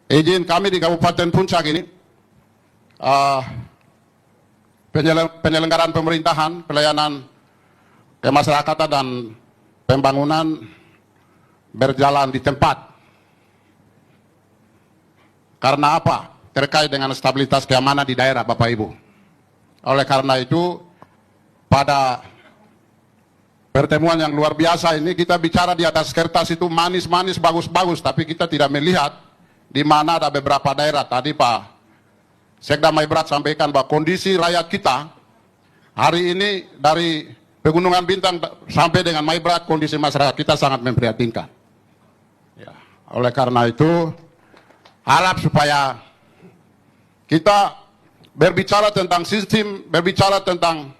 izin kami di Kabupaten Puncak ini, penyelenggaraan pemerintahan, pelayanan kemasyarakatan dan pembangunan berjalan di tempat. Karena apa? Terkait dengan stabilitas keamanan di daerah, Bapak Ibu. Oleh karena itu, pada pertemuan yang luar biasa ini kita bicara di atas kertas itu manis-manis, bagus-bagus, tapi kita tidak melihat di mana ada beberapa daerah. Tadi Pak Sekda Maibrat sampaikan bahwa kondisi rakyat kita hari ini dari Pegunungan Bintang sampai dengan Maibrat, kondisi masyarakat kita sangat memprihatinkan. Ya, oleh karena itu, harap supaya kita berbicara tentang sistem, berbicara tentang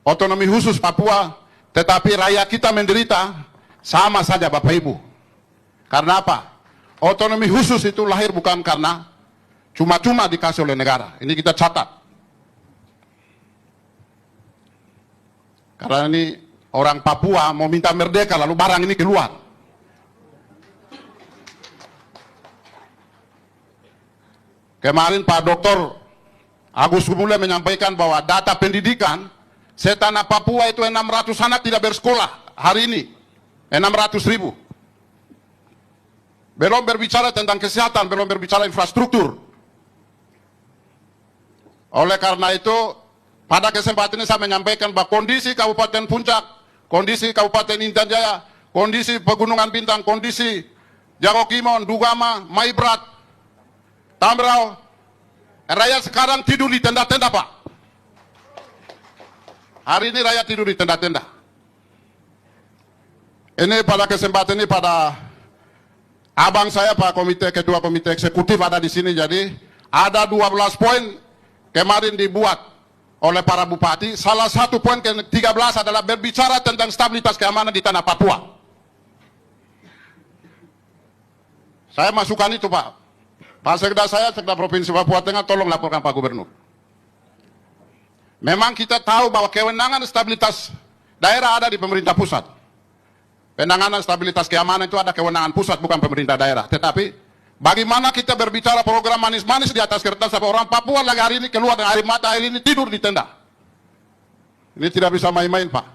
otonomi khusus Papua, tetapi rakyat kita menderita sama saja Bapak Ibu. Karena apa? Otonomi khusus itu lahir bukan karena cuma-cuma dikasih oleh negara. Ini kita catat. Karena ini orang Papua mau minta merdeka lalu barang ini keluar. Kemarin Pak Dr. Agus Gumilar menyampaikan bahwa data pendidikan setanah Papua itu 600 anak tidak bersekolah hari ini. 600.000. Belum berbicara tentang kesehatan, belum berbicara infrastruktur. Oleh karena itu, pada kesempatan ini saya menyampaikan bahwa kondisi Kabupaten Puncak, kondisi Kabupaten Intan Jaya, kondisi Pegunungan Bintang, kondisi Jagokimon, Dugama, Maibrat, Tambrau, rakyat sekarang tidur di tenda-tenda, Pak. Hari ini rakyat tidur di tenda-tenda. Ini pada kesempatan ini pada abang saya Pak Ketua Komite Eksekutif ada di sini, jadi ada 12 poin kemarin dibuat oleh para bupati. Salah satu poin ke-13 adalah berbicara tentang stabilitas keamanan di tanah Papua. Saya masukkan itu, Pak. Pak Sekda saya, Sekda Provinsi Papua Tengah, tolong laporkan Pak Gubernur. Memang kita tahu bahwa kewenangan stabilitas daerah ada di pemerintah pusat. Penanganan stabilitas keamanan itu ada kewenangan pusat, bukan pemerintah daerah. Tetapi bagaimana kita berbicara program manis-manis di atas kertas, sampai orang Papua lagi hari ini keluar dengan air mata, hari ini tidur di tenda. Ini tidak bisa main-main, Pak.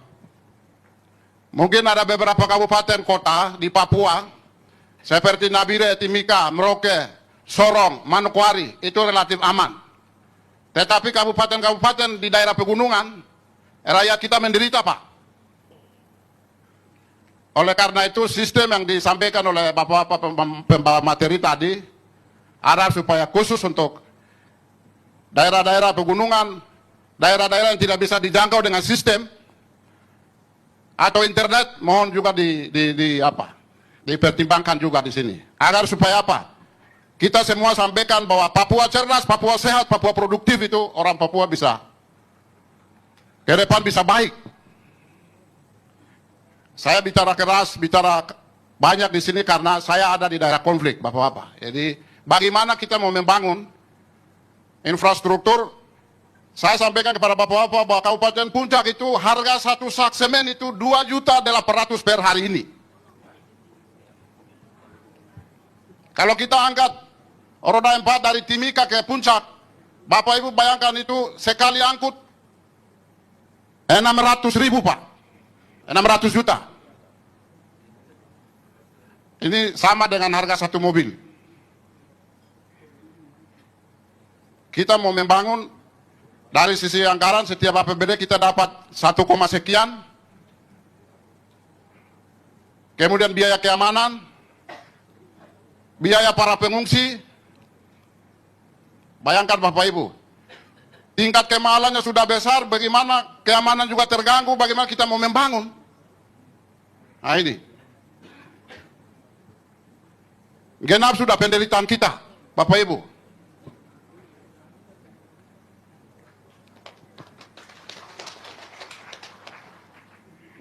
Mungkin ada beberapa kabupaten kota di Papua, seperti Nabire, Timika, Merauke, Sorong, Manokwari, itu relatif aman. Tetapi kabupaten-kabupaten di daerah pegunungan, rakyat kita menderita, Pak. Oleh karena itu, sistem yang disampaikan oleh Bapak-Bapak pembawa materi tadi, harap supaya khusus untuk daerah-daerah pegunungan, daerah-daerah yang tidak bisa dijangkau dengan sistem atau internet, mohon juga dipertimbangkan juga di sini. Agar supaya apa? Kita semua sampaikan bahwa Papua cerdas, Papua sehat, Papua produktif, itu orang Papua bisa ke depan bisa baik. Saya bicara keras, bicara banyak di sini karena saya ada di daerah konflik, Bapak-Bapak. Jadi bagaimana kita mau membangun infrastruktur? Saya sampaikan kepada Bapak-Bapak bahwa Kabupaten Puncak itu harga satu sak semen itu 2.800.000 per hari ini. Kalau kita angkat roda 4 dari Timika ke Puncak, Bapak Ibu bayangkan itu sekali angkut 600.000, Pak. 600 juta. Ini sama dengan harga satu mobil. Kita mau membangun, dari sisi anggaran setiap APBD kita dapat 1, sekian. Kemudian biaya keamanan, biaya para pengungsi. Bayangkan Bapak Ibu, tingkat kemahalannya sudah besar, bagaimana keamanan juga terganggu, bagaimana kita mau membangun? Nah ini. Genap sudah penderitaan kita, Bapak Ibu.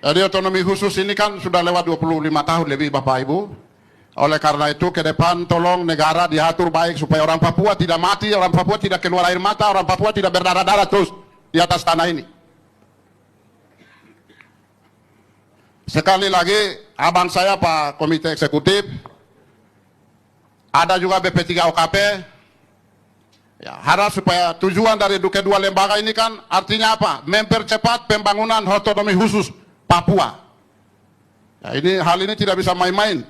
Jadi otonomi khusus ini kan sudah lewat 25 tahun lebih, Bapak Ibu. Oleh karena itu ke depan tolong negara diatur baik supaya orang Papua tidak mati, orang Papua tidak keluar air mata, orang Papua tidak berdarah-darah terus di atas tanah ini. Sekali lagi, abang saya Pak Komite Eksekutif, ada juga BP3 OKP. Ya, harap supaya tujuan dari kedua lembaga ini kan artinya apa? Mempercepat pembangunan otonomi khusus Papua. Ya, hal ini tidak bisa main-main.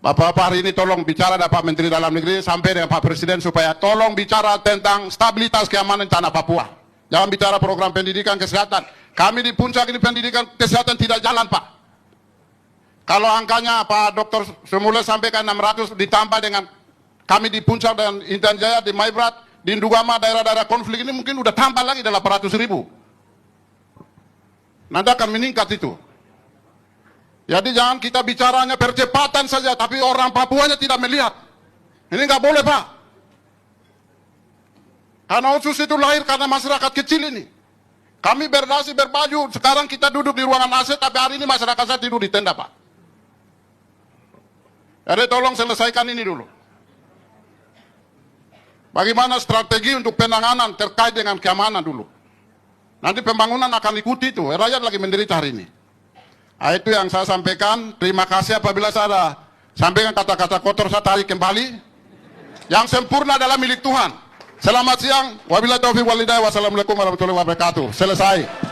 Bapak-bapak hari ini tolong bicara dengan Pak Menteri Dalam Negeri sampai dengan Pak Presiden supaya tolong bicara tentang stabilitas keamanan tanah Papua. Jangan bicara program pendidikan kesehatan. Kami di puncak ini pendidikan kesehatan tidak jalan, Pak. Kalau angkanya Pak Dr. Semula sampaikan 600 ditambah dengan kami di puncak dan Intan Jaya, di Maibrat, di Indugama, daerah-daerah konflik ini mungkin udah tambah lagi 800.000. Nanti akan meningkat itu. Jadi jangan kita bicaranya percepatan saja, tapi orang Papuanya tidak melihat. Ini nggak boleh, Pak. Karena OSUS itu lahir karena masyarakat kecil ini. Kami berdasi, berbaju, sekarang kita duduk di ruangan AC, tapi hari ini masyarakat saya tidur di tenda, Pak. Jadi tolong selesaikan ini dulu. Bagaimana strategi untuk penanganan terkait dengan keamanan dulu. Nanti pembangunan akan ikuti itu, rakyat lagi menderita hari ini. Nah, itu yang saya sampaikan. Terima kasih apabila saya ada sampaikan kata-kata kotor, saya tarik kembali. Yang sempurna adalah milik Tuhan. Selamat siang. Wabillahi taufiq wal hidayah. Wassalamualaikum warahmatullahi wabarakatuh. Selesai.